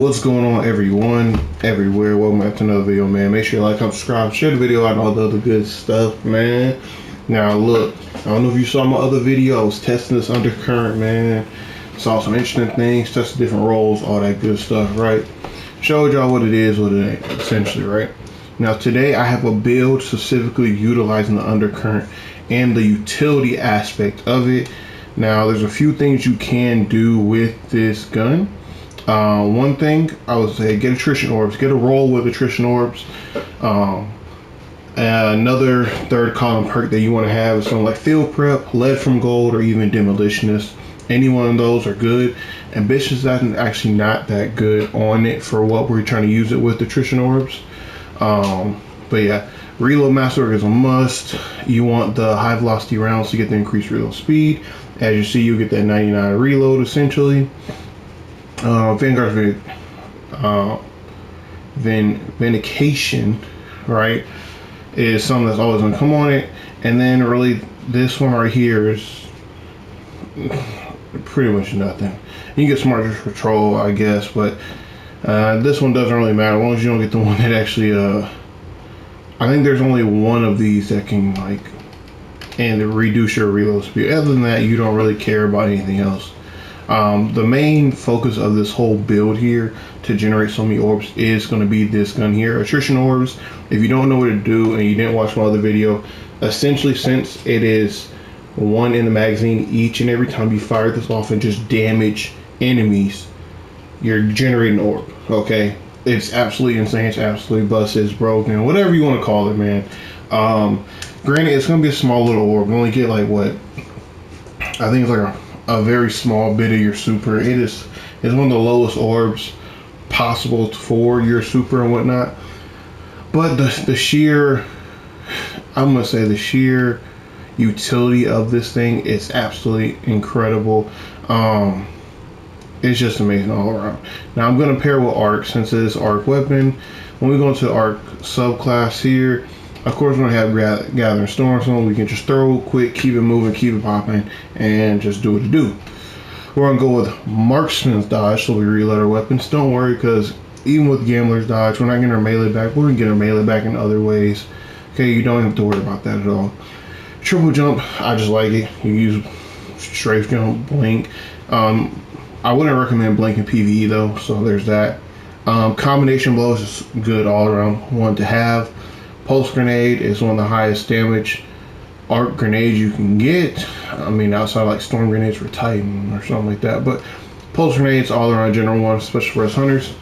What's going on, everyone, everywhere? Welcome back to another video, man. Make sure you like, comment, subscribe, share the video out, and all the other good stuff, man. Now, look, I don't know if you saw my other video. I was testing this undercurrent, man. Saw some interesting things, tested different roles, all that good stuff, right? Showed y'all what it is, what it ain't, essentially, right? Now, today I have a build specifically utilizing the undercurrent and the utility aspect of it. Now, there's a few things you can do with this gun. One thing I would say, get attrition orbs, get a roll with attrition orbs. Another third column perk that you want to have is something like field prep, lead from gold, or even demolitionist. Any one of those are good. Ambitious is actually not that good on it for what we're trying to use it with, attrition orbs. But yeah, reload master is a must. You want the high velocity rounds to get the increased reload speed. As you see, you get that 99 reload essentially. Vanguard's vindication, right, is something that's always gonna come on it. And then really this one right here is pretty much nothing. You get smart patrol, I guess, but this one doesn't really matter as long as you don't get the one that actually I think there's only one of these that can like and reduce your reload speed. Other than that, you don't really care about anything else. The main focus of this whole build here to generate so many orbs is going to be this gun here, attrition orbs. If you don't know what to do and you didn't watch my other video, essentially since it is one in the magazine each and every time you fire this off and just damage enemies, you're generating an orb. Okay, it's absolutely insane, it's absolutely busted, it's broken, whatever you want to call it, man. Granted, it's going to be a small little orb. You only get like what I think it's like a very small bit of your super. It's one of the lowest orbs possible for your super and whatnot. But the sheer, I'm gonna say the sheer utility of this thing is absolutely incredible. It's just amazing all around. Now I'm gonna pair with arc since it is arc weapon. When we go into the arc subclass here, of course, we're going to have Gathering Storm Zone. We can just throw quick, keep it moving, keep it popping, and just do what it do. We're going to go with Marksman's Dodge, so we reload our weapons. Don't worry, because even with Gambler's Dodge, we're not getting our melee back. We're going to get our melee back in other ways. Okay, you don't have to worry about that at all. Triple Jump, I just like it. You use Strafe Jump, Blink. I wouldn't recommend Blink in PvE, though, so there's that. Combination Blows is good all around one to have. Pulse Grenade is one of the highest damage arc grenades you can get. I mean, outside like Storm Grenades for Titan or something like that. But Pulse Grenades all around general one, especially for us hunters.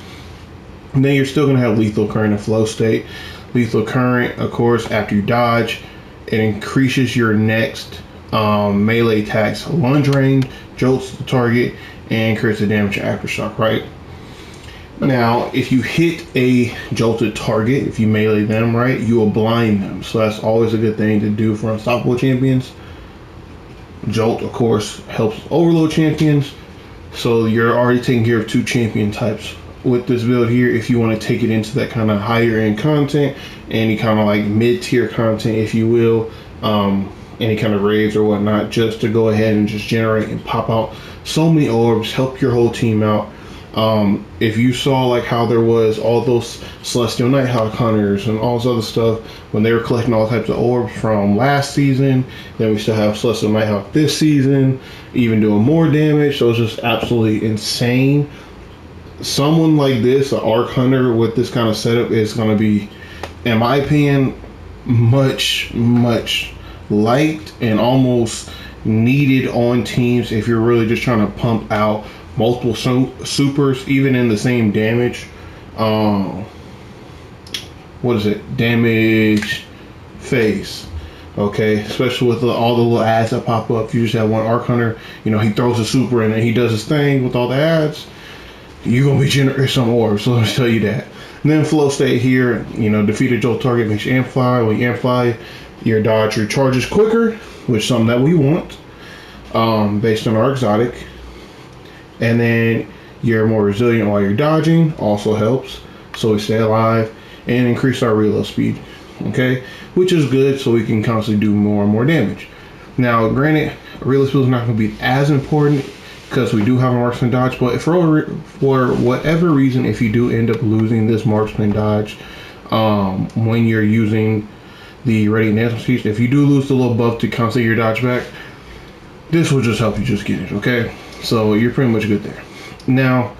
And then you're still going to have Lethal Current and Flow State. Lethal Current, of course, after you dodge, it increases your next melee attacks lunge range, jolts the target, and creates a damage aftershock, right? Now, if you hit a jolted target, if you melee them, right, you will blind them. So that's always a good thing to do for unstoppable champions. Jolt, of course, helps overload champions. So you're already taking care of two champion types with this build here. If you want to take it into that kind of higher end content, any kind of like mid-tier content, if you will, any kind of raids or whatnot, just to go ahead and just generate and pop out so many orbs, help your whole team out. If you saw like how there was all those Celestial Nighthawk hunters and all this other stuff when they were collecting all types of orbs from last season, then we still have Celestial Nighthawk this season, even doing more damage. So it's just absolutely insane. Someone like this, an arc hunter with this kind of setup, is going to be, in my opinion, much liked and almost needed on teams if you're really just trying to pump out multiple supers, even in the same damage. What is it? Damage phase. Okay, especially with all the little ads that pop up. If you just have one arc hunter, you know, he throws a super in and he does his thing with all the ads, you're gonna be generating some orbs. So let me tell you that. And then flow state here, you know, defeat a jolt target makes you amplify. When you amplify, your dodge recharges quicker, which is something that we want, based on our exotic. And then you're more resilient while you're dodging, also helps, so we stay alive, and increase our reload speed, okay, which is good, so we can constantly do more and more damage. Now granted, reload speed is not going to be as important because we do have a marksman dodge. But for whatever reason, if you do end up losing this marksman dodge when you're using the radiant dancing speech, if you do lose the little buff to cancel your dodge back, this will just help you just get it. Okay, so you're pretty much good there. Now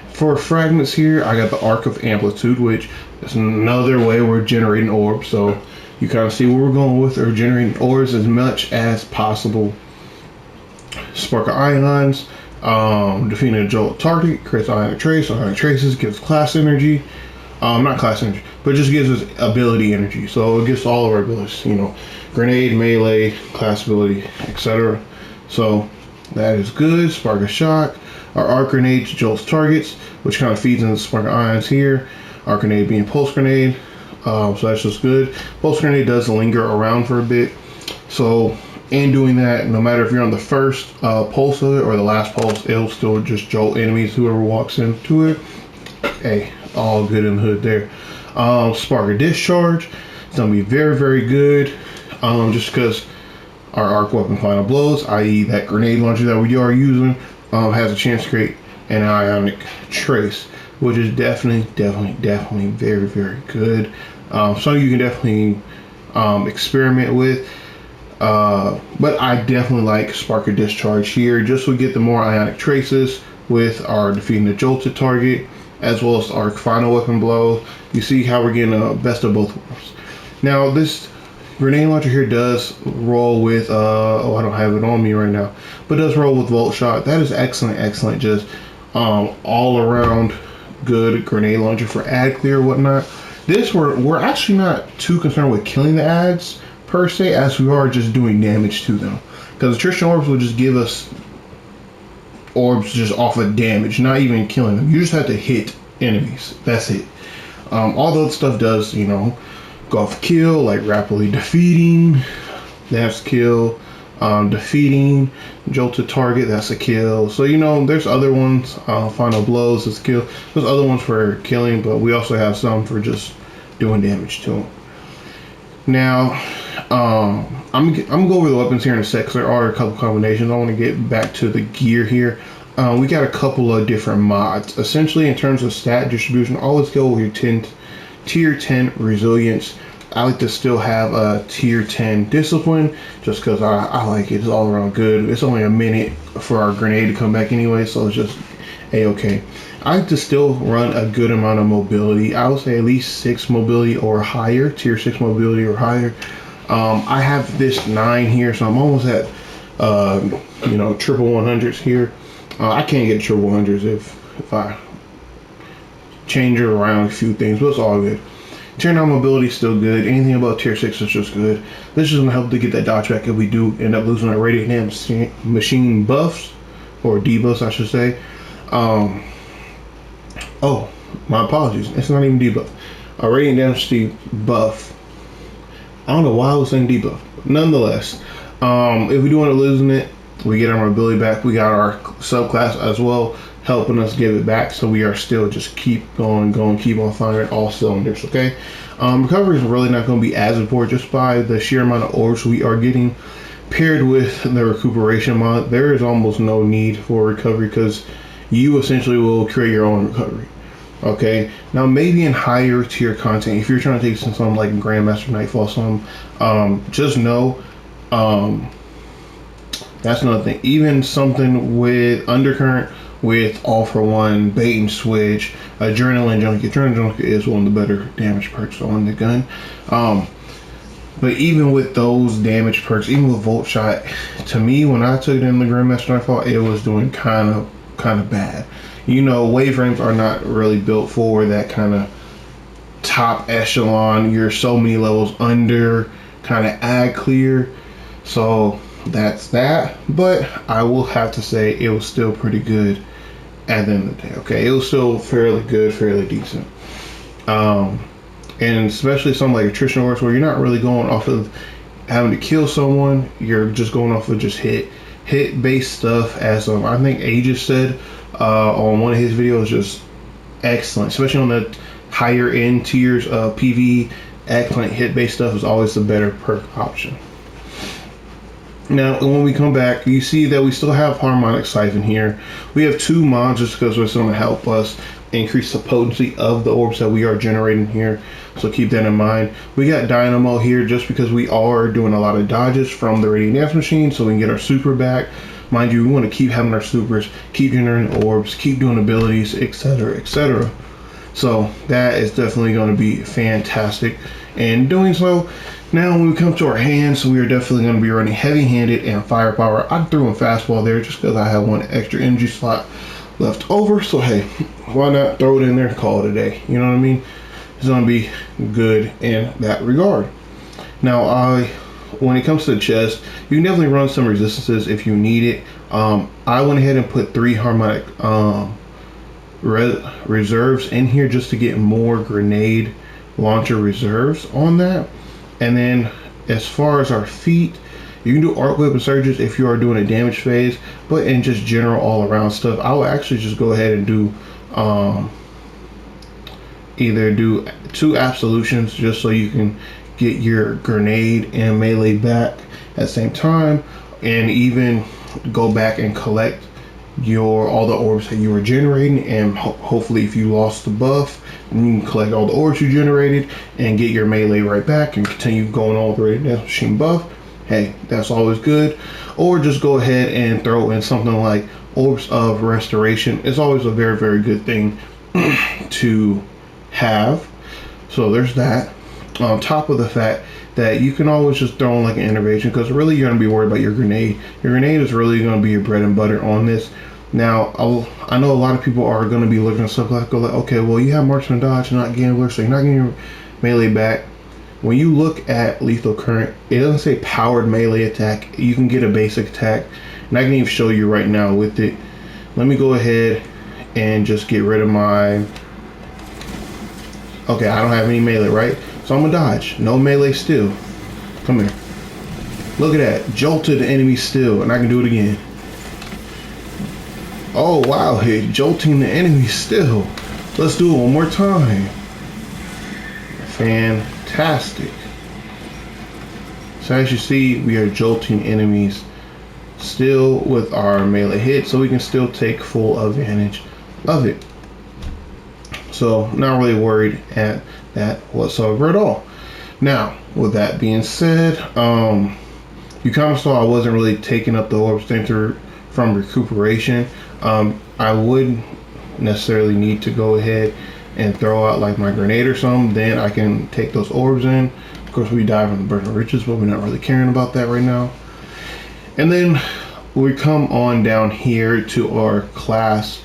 for fragments here, I got the Arc of Amplitude, which is another way we're generating orbs. So you kind of see where we're going with, or generating orbs as much as possible. Spark of Ions, defeating a jolt target, creates ionic trace. Ionic traces gives class energy. Not class energy, but it just gives us ability energy. So it gives all of our abilities, you know, grenade, melee, class ability, etc. So that is good. Spark of Shock. Our arc grenade jolts targets, which kind of feeds into the spark of ions here. Arc grenade being pulse grenade, so that's just good. Pulse grenade does linger around for a bit, so in doing that, no matter if you're on the first pulse of it or the last pulse, it'll still just jolt enemies, whoever walks into it. Hey, all good in the hood there. Spark of Discharge, it's gonna be very, very good, just because our arc weapon final blows, i.e. that grenade launcher that we are using, has a chance to create an ionic trace, which is definitely very, very good. So you can definitely experiment with, but I definitely like Spark of Discharge here, just so we get the more ionic traces with our defeating the jolted target, as well as our final weapon blow. You see how we're getting a best of both worlds. Now this grenade launcher here does roll with, oh, I don't have it on me right now, but does roll with Volt Shot. That is excellent, just all around good grenade launcher for ad clear or whatnot. This, we're actually not too concerned with killing the ads per se, as we are just doing damage to them, because attrition orbs will just give us orbs just off of damage, not even killing them. You just have to hit enemies, that's it. All the other stuff does, you know, go off kill, like rapidly defeating, that's kill. Defeating, jolted target, that's a kill. So, you know, there's other ones, final blows is kill. There's other ones for killing, but we also have some for just doing damage to them. Now, I'm gonna go over the weapons here in a sec, because there are a couple combinations. I want to get back to the gear here. We got a couple of different mods. Essentially, in terms of stat distribution, always go with your tier 10 resilience. I like to still have a tier 10 discipline, just because I like it. It's all around good. It's only a minute for our grenade to come back anyway, so it's just a-okay. I like to still run a good amount of mobility. I would say at least 6 mobility or higher, tier 6 mobility or higher. I have this 9 here, so I'm almost at you know, triple 100s here. I can't get triple 100s if I change it around a few things, but it's all good. Tier 9 mobility is still good. Anything above tier 6 is just good. This is going to help to get that dodge back if we do end up losing our radiant damage machine buffs, or debuffs I should say. Oh, my apologies, it's not even debuff. A radiant damage buff. I don't know why I was saying debuff. Nonetheless, if we do end up losing it, we get our mobility back. We got our subclass as well, helping us give it back, so we are still just keep going, keep on firing all cylinders. Okay, recovery is really not going to be as important, just by the sheer amount of orbs we are getting. Paired with the recuperation mod, there is almost no need for recovery, because you essentially will create your own recovery. Okay, now maybe in higher tier content, if you're trying to take something like Grandmaster Nightfall, just know that's another thing. Even something with Undercurrent, with All for One, Bait and Switch, Adrenaline Junkie. Adrenaline Junkie is one of the better damage perks on the gun. But even with those damage perks, even with Volt Shot, to me, when I took it in the Grandmaster Nightfall, it was doing kind of bad. You know, wave frames are not really built for that kind of top echelon. You're so many levels under kind of ad clear. So that's that. But I will have to say it was still pretty good at the end of the day. Okay, it was still fairly good, fairly decent. And especially something like attrition orbs, where you're not really going off of having to kill someone, you're just going off of just hit based stuff, as I think Aegis said on one of his videos. Just excellent, especially on the higher end tiers of PV. Excellent hit based stuff is always the better perk option. Now, when we come back, you see that we still have harmonic siphon here. We have 2 mods just because it's going to help us increase the potency of the orbs that we are generating here. So keep that in mind. We got dynamo here just because we are doing a lot of dodges from the radiant dance machine, so we can get our super back. Mind you, we want to keep having our supers, keep generating orbs, keep doing abilities, etc., etc. So that is definitely going to be fantastic. And doing so, now when we come to our hands, we are definitely going to be running heavy-handed and firepower. I threw in fastball there just because I have 1 extra energy slot left over. So hey, why not throw it in there and call it a day? You know what I mean? It's going to be good in that regard. Now, when it comes to the chest, you can definitely run some resistances if you need it. I went ahead and put 3 harmonic reserves in here just to get more grenade launcher reserves on that. And then as far as our feet, you can do arc whip and surges if you are doing a damage phase, but in just general all around stuff, I will actually just go ahead and do either do 2 absolutions just so you can get your grenade and melee back at the same time, and even go back and collect all the orbs that you were generating, and hopefully if you lost the buff, then you can collect all the orbs you generated and get your melee right back and continue going all the way to that machine buff. Hey, that's always good. Or just go ahead and throw in something like orbs of restoration. It's always a very, very good thing to have. So there's that. On top of the fact that you can always just throw in like an innovation, because really you're going to be worried about your grenade. Your grenade is really going to be your bread and butter on this. Now, I know a lot of people are going to be looking at stuff like, okay, well, you have marksman dodge, not gambler, so you're not getting your melee back. When you look at lethal current, it doesn't say powered melee attack. You can get a basic attack, and I can even show you right now with it. Let me go ahead and just get rid of my... Okay, I don't have any melee, right? So I'm gonna dodge. No melee still. Come here. Look at that. Jolted the enemy still, and I can do it again. Oh wow, hey, jolting the enemy still. Let's do it one more time. Fantastic. So as you see, we are jolting enemies still with our melee hit, so we can still take full advantage of it. So not really worried at that whatsoever at all. Now, with that being said, you kind of saw I wasn't really taking up the orb center from recuperation. I wouldn't necessarily need to go ahead and throw out like my grenade or something. Then I can take those orbs in. Of course, we die from the burden of riches, but we're not really caring about that right now. And then we come on down here to our class.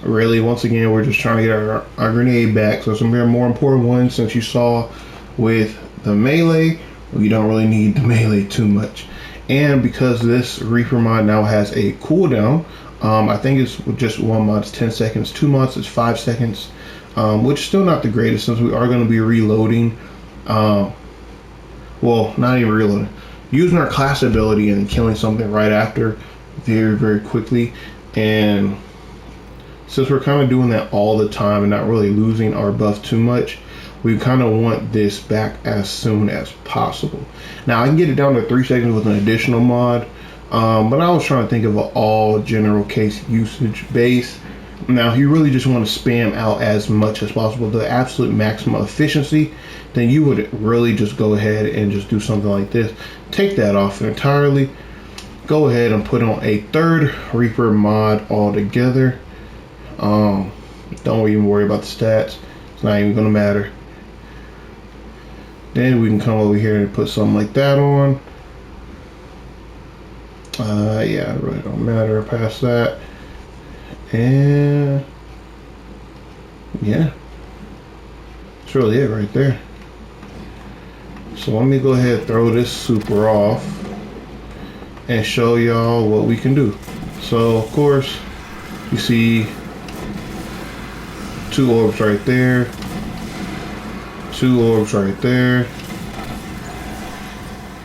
Really, once again, we're just trying to get our grenade back. So some more important ones, since you saw with the melee, we don't really need the melee too much. And because this Reaper mod now has a cooldown, I think it's just 1 mod is 10 seconds, 2 mods is 5 seconds, which is still not the greatest since we are going to be reloading. Well, not even reloading, using our class ability and killing something right after very, very quickly. And since we're kind of doing that all the time and not really losing our buff too much, we kind of want this back as soon as possible. Now I can get it down to 3 seconds with an additional mod, but I was trying to think of an all general case usage base. Now if you really just want to spam out as much as possible, the absolute maximum efficiency, then you would really just go ahead and just do something like this. Take that off entirely. Go ahead and put on a 3rd Reaper mod altogether. Don't even worry about the stats. It's not even gonna matter. Then we can come over here and put something like that on. Yeah, it really don't matter past that. And yeah, that's really it right there. So let me go ahead and throw this super off and show y'all what we can do. So of course, you see 2 orbs right there. 2 orbs right there.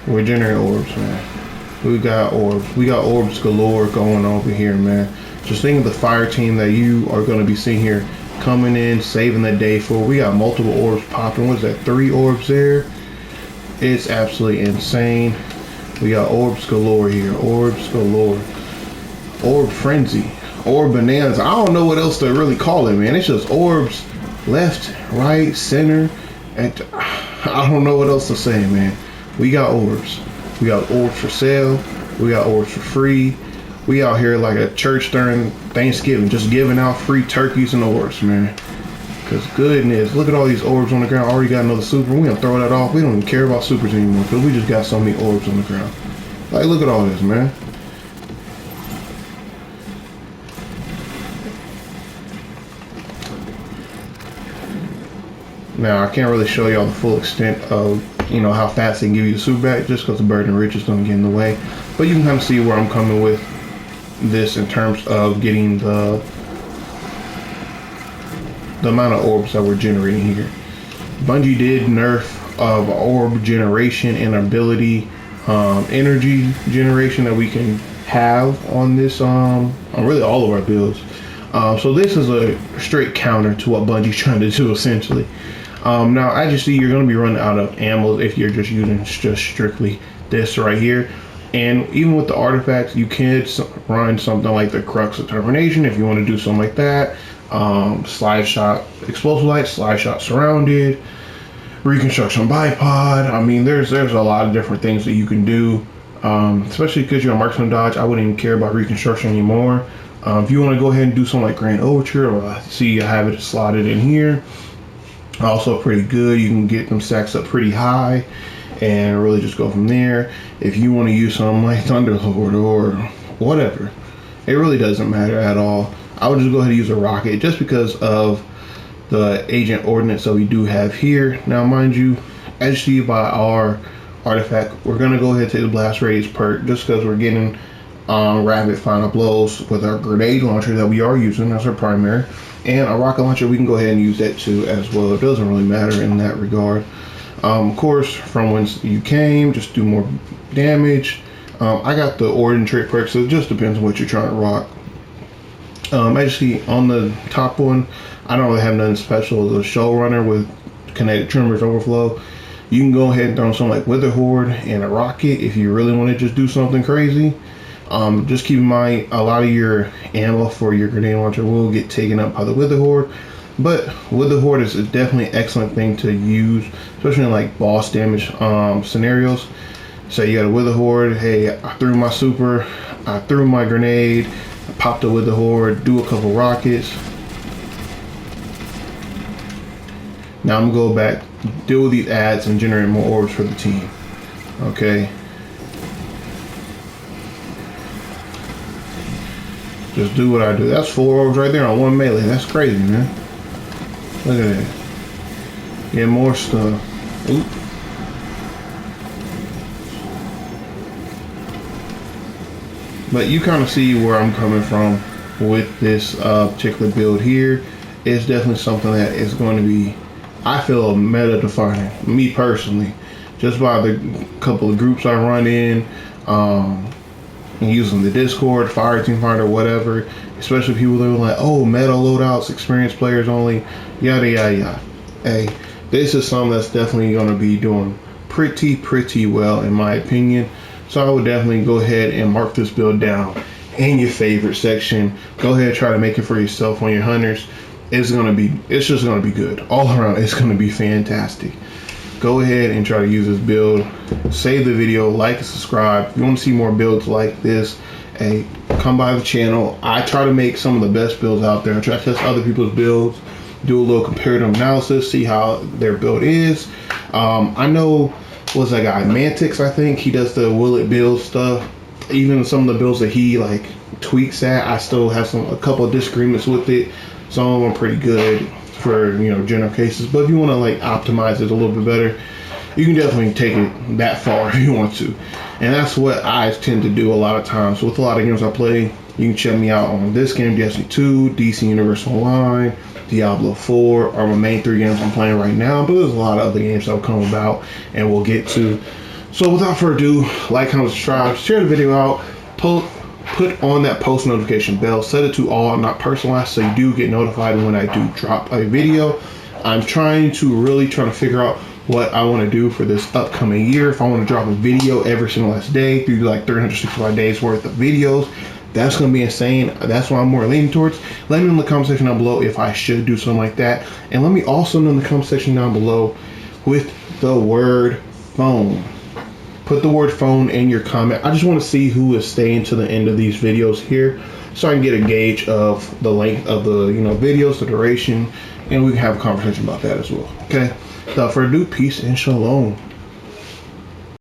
We're generating orbs, man. We got orbs. We got orbs galore going over here, man. Just think of the fire team that you are going to be seeing here coming in, saving the day for. We got multiple orbs popping. What is that? 3 orbs there. It's absolutely insane. We got orbs galore here. Orbs galore. Orb frenzy. Orb bananas. I don't know what else to really call it, man. It's just orbs left, right, center. And I don't know what else to say, man. We got orbs. We got orbs for sale. We got orbs for free. We out here like a church during Thanksgiving, just giving out free turkeys and orbs, man. Cause goodness, look at all these orbs on the ground. Already got another super. We gonna throw that off. We don't even care about supers anymore because we just got so many orbs on the ground. Like, look at all this, man. Now I can't really show y'all the full extent of how fast they can give you the super back, just because the burden of riches don't get in the way. But you can kind of see where I'm coming with this in terms of getting the amount of orbs that we're generating here. Bungie did nerf of orb generation and ability energy generation that we can have on this on really all of our builds. So this is a straight counter to what Bungie's trying to do essentially. Now I just see you're going to be running out of ammo if you're just using just strictly this right here. And even with the artifacts, you can run something like the Crux of Termination if you want to do something like that. Slide shot, explosive light, slide shot surrounded, reconstruction bipod. I mean, there's a lot of different things that you can do, especially because you're a marksman dodge. I wouldn't even care about reconstruction anymore. If you want to go ahead and do something like Grand Overture, or I see you have it slotted in here, also pretty good. You can get them stacks up pretty high and really just go from there. If you want to use something like Thunderlord or whatever, it really doesn't matter at all. I would just go ahead and use a rocket just because of the agent ordnance that we do have here. Now, mind you, as you see by our artifact, we're going to go ahead and take the blast radius perk just because we're getting rapid final blows with our grenade launcher that we are using as our primary, and a rocket launcher. We can go ahead and use that too as well. It doesn't really matter in that regard. Of course, from whence you came, just do more damage. I got the Ordnance trait perk, so it just depends on what you're trying to rock. Actually, on the top one, I don't really have nothing special. The showrunner with kinetic tremors overflow. You can go ahead and throw something like Wither Horde and a rocket if you really want to just do something crazy. Just keep in mind, a lot of your ammo for your grenade launcher will get taken up by the Wither Horde. But Wither Horde is definitely an excellent thing to use, especially in like boss damage scenarios. So you got a Wither Horde. Hey, I threw my super, I threw my grenade, I popped a Wither Horde, do a couple rockets. Now I'm gonna go back, deal with these ads, and generate more orbs for the team. Okay. Just do what I do. That's 4 orbs right there on one melee. That's crazy, man. Look at that. Get more stuff. Oop. But you kind of see where I'm coming from with this particular build here. It's definitely something that is going to be, I feel, a meta defining. Me personally, just by the couple of groups I run in, using the Discord, Fireteam Finder, whatever. Especially people that are like, oh, meta loadouts, experienced players only, yada yada yada. Hey, this is something that's definitely going to be doing pretty well in my opinion. So I would definitely go ahead and mark this build down in your favorite section. Go ahead and try to make it for yourself on your hunters. It's just gonna be good all around. It's gonna be fantastic. Go ahead and try to use this build. Save the video, like and subscribe. If you want to see more builds like this, hey, come by the channel. I try to make some of the best builds out there. I try to test other people's builds, do a little comparative analysis, see how their build is. I know, what's that guy, Mantix, I think he does the will it build stuff. Even some of the builds that he like tweaks at, I still have a couple of disagreements with it. Some of them are pretty good for general cases, but if you want to like optimize it a little bit better, you can definitely take it that far if you want to. And that's what I tend to do a lot of times. So with a lot of games I play, you can check me out on this game, Destiny 2, DC Universe Online, Diablo 4 are my main 3 games I'm playing right now, but there's a lot of other games that will come about and we'll get to. So without further ado, like, comment, subscribe, share the video out, put on that post notification bell, set it to all, not personalized, so you do get notified when I do drop a video. I'm trying to figure out what I want to do for this upcoming year. If I want to drop a video every single last day through like 365 days worth of videos, that's going to be insane. That's what I'm more leaning towards. Let me know in the comment section down below if I should do something like that. And let me also know in the comment section down below with the word phone. Put the word phone in your comment. I just want to see who is staying to the end of these videos here, so I can get a gauge of the length of the videos, the duration, and we can have a conversation about that as well. Okay. Without further ado, peace and shalom.